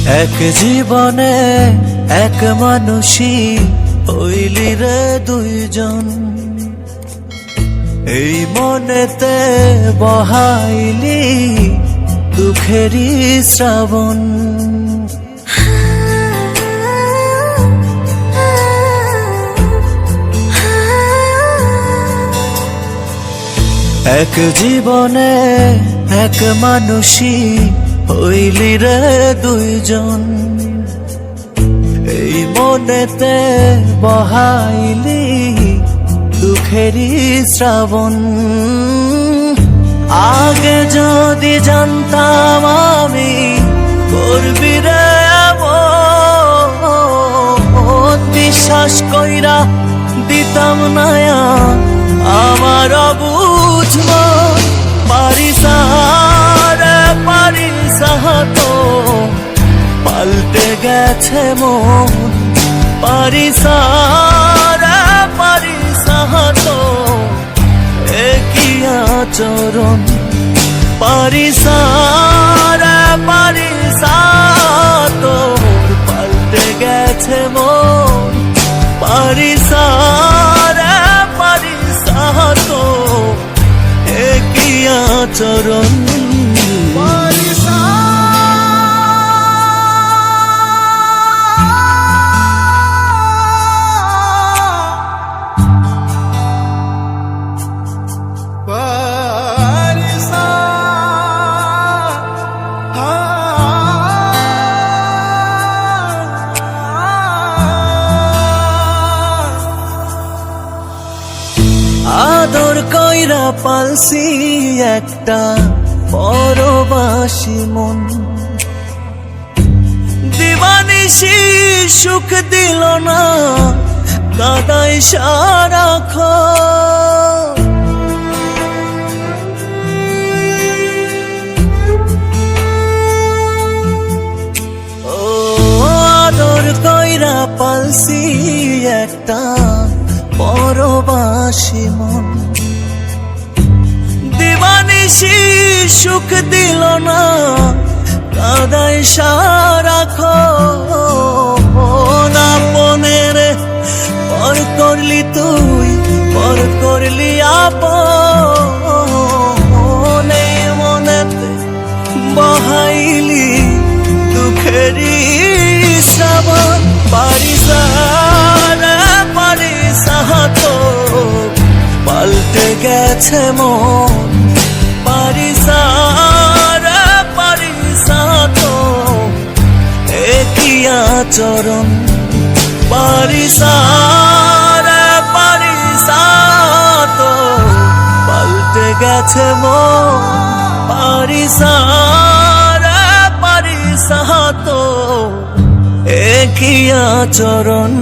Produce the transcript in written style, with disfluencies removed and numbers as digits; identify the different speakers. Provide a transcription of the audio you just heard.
Speaker 1: এক জীবনে এক মানুষই হইলি রে দুইজন, এই মনেতে বহাইলি দুঃখেরই শ্রাবণ। এক জীবনে এক মানুষই হইলি রে দুইজন, এই মনেতে বহাইলি দুঃখেরই শ্রাবণ। আগে যদি জানতাম আমি করবি রে এমন, বিশ্বাস কইরা দিতাম না আমার অবুঝ মন। পারিসা রে পারিসা তো পাল্টে গেছে মন, পারিসা রে পারিসা তো একই আচরণ। পারিসা রে পারিসা তো পাল্টে গেছে মন, পারিসা রে পারিসা তো একই আচরণ। আদর কইরা পালছি একটা পরবাসী মন, দিবানিশি সুখ দিল না কাদাই সারাক্ষণ। ও আদর কইরা পালছি একটা পরবাসী মন, দিবানিশি সুখ দিল না কাদাই সারাক্ষণ। আপনের পর করলি তুই, পর করলি আপন, এই মনেতে বহাইলি দুঃখেরই শ্রাবণ। পারিসা রে পারিসা তো পাল্টে গেছে মন, পারিসা রে পারিসা তো একই আচরণ। পারিসা রে পারিসা তো পাল্টে গেছে মন, পারিসা রে পারিসা তো একই আচরণ।